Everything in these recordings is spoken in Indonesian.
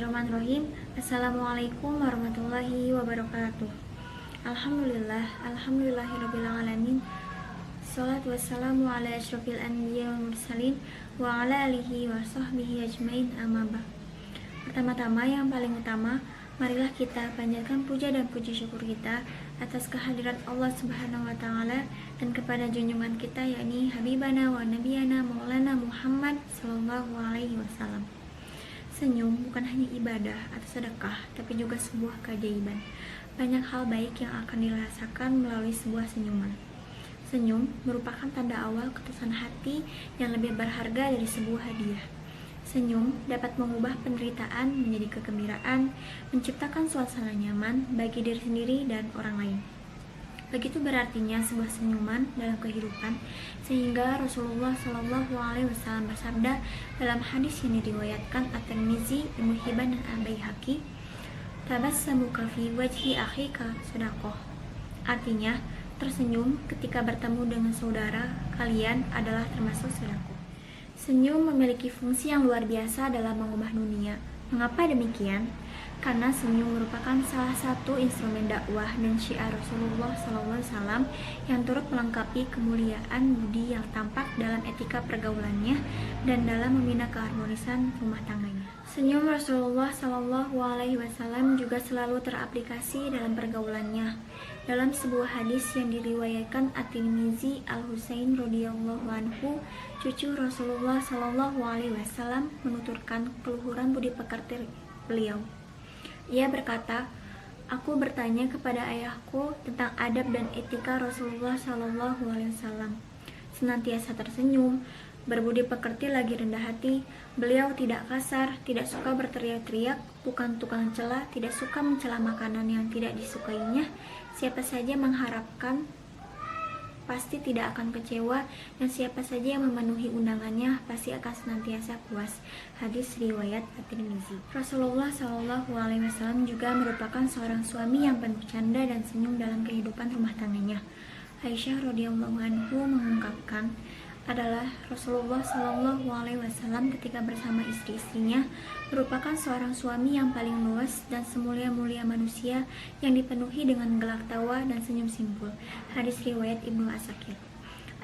Bismillahirrahmanirrahim. Assalamualaikum warahmatullahi wabarakatuh. Alhamdulillahirrabbilalamin. Salatu wassalamu ala asyrafil anbiya wal mursalin wa ala alihi wa sahbihi ajmain, amma ba'd. Pertama-tama yang paling utama, marilah kita panjatkan puja dan puji syukur kita atas kehadirat Allah Subhanahu wa taala dan kepada junjungan kita, yakni Habibana wa Nabiyana Maulana Muhammad sallallahu alaihi wasallam. Senyum bukan hanya ibadah atau sedekah, tapi juga sebuah keajaiban. Banyak hal baik yang akan dirasakan melalui sebuah senyuman. Senyum merupakan tanda awal ketulusan hati yang lebih berharga dari sebuah hadiah. Senyum dapat mengubah penderitaan menjadi kegembiraan, menciptakan suasana nyaman bagi diri sendiri dan orang lain. Begitu berartinya sebuah senyuman dalam kehidupan, sehingga Rasulullah Shallallahu Alaihi Wasallam bersabda dalam hadis yang diriwayatkan At-Tirmizi, Ibnu Hibban dan Al-Baihaqi, "Tabassamuka fi wajhi akhika shadaqah." Artinya, tersenyum ketika bertemu dengan saudara kalian adalah termasuk sedekah. Senyum memiliki fungsi yang luar biasa dalam mengubah dunia. Mengapa demikian? Karena senyum merupakan salah satu instrumen dakwah dan syiar Rasulullah SAW yang turut melengkapi kemuliaan budi yang tampak dalam etika pergaulannya dan dalam membina keharmonisan rumah tangganya. Senyum Rasulullah SAW juga selalu teraplikasi dalam pergaulannya. Dalam sebuah hadis yang diriwayatkan At-Tirmizi, Al-Husain radhiyallahu anhu, cucu Rasulullah SAW menuturkan keluhuran budi pekerti beliau. Ia berkata, "Aku bertanya kepada ayahku tentang adab dan etika Rasulullah SAW. Senantiasa tersenyum, berbudi pekerti lagi rendah hati. Beliau tidak kasar, tidak suka berteriak-teriak, bukan tukang cela, tidak suka mencela makanan yang tidak disukainya. Siapa saja mengharapkan pasti tidak akan kecewa, dan siapa saja yang memenuhi undangannya pasti akan senantiasa puas." Hadis riwayat At-Tirmizi. Rasulullah SAW juga merupakan seorang suami yang penuh canda dan senyum dalam kehidupan rumah tangganya. Aisyah radhiyallahu anhu mengungkapkan, adalah Rasulullah SAW ketika bersama istri-istrinya merupakan seorang suami yang paling luas dan semulia-mulia manusia yang dipenuhi dengan gelak tawa dan senyum simpul. Hadis riwayat Ibnu Asakir.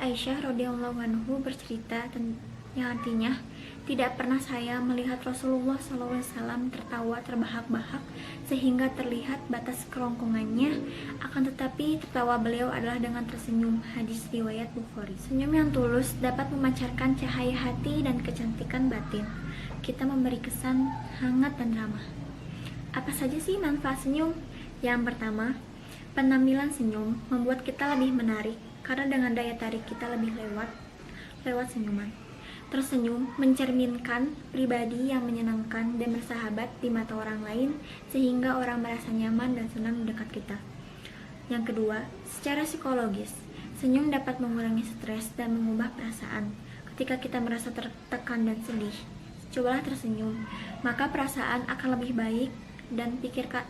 Aisyah radhiyallahu anhu bercerita yang artinya, tidak pernah saya melihat Rasulullah SAW tertawa terbahak-bahak sehingga terlihat batas kerongkongannya, akan tetapi tertawa beliau adalah dengan tersenyum. Hadis riwayat Bukhari. Senyum yang tulus dapat memancarkan cahaya hati dan kecantikan batin. Kita memberi kesan hangat dan ramah. Apa saja sih manfaat senyum? Yang pertama, penampilan senyum membuat kita lebih menarik karena dengan daya tarik kita lebih lewat senyuman. Tersenyum mencerminkan pribadi yang menyenangkan dan bersahabat di mata orang lain, sehingga orang merasa nyaman dan senang dekat kita. Yang kedua, secara psikologis, senyum dapat mengurangi stres dan mengubah perasaan. Ketika kita merasa tertekan dan sedih, cobalah tersenyum, maka perasaan akan lebih baik dan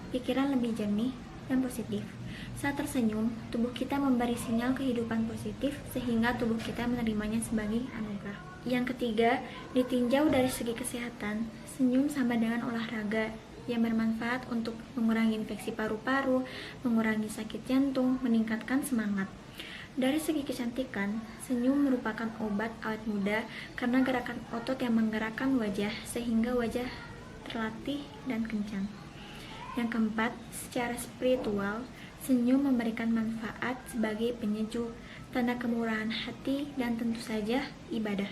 pikiran lebih jernih dan positif. Saat tersenyum, tubuh kita memberi sinyal kehidupan positif sehingga tubuh kita menerimanya sebagai anugerah. Yang ketiga, ditinjau dari segi kesehatan, senyum sama dengan olahraga yang bermanfaat untuk mengurangi infeksi paru-paru, mengurangi sakit jantung, meningkatkan semangat. Dari segi kecantikan, senyum merupakan obat awet muda karena gerakan otot yang menggerakkan wajah sehingga wajah terlatih dan kencang. Yang keempat, secara spiritual, senyum memberikan manfaat sebagai penyejuk, tanda kemurahan hati, dan tentu saja ibadah.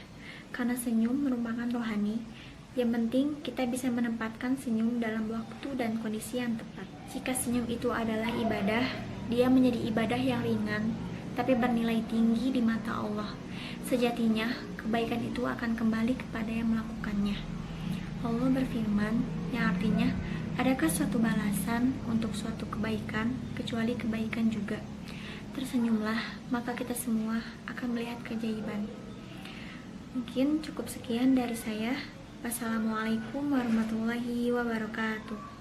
Karena senyum merupakan rohani, yang penting kita bisa menempatkan senyum dalam waktu dan kondisi yang tepat. Jika senyum itu adalah ibadah, dia menjadi ibadah yang ringan, tapi bernilai tinggi di mata Allah. Sejatinya, kebaikan itu akan kembali kepada yang melakukannya. Allah berfirman, yang artinya, adakah suatu balasan untuk suatu kebaikan, kecuali kebaikan juga? Tersenyumlah, maka kita semua akan melihat keajaiban. Mungkin cukup sekian dari saya. Wassalamualaikum warahmatullahi wabarakatuh.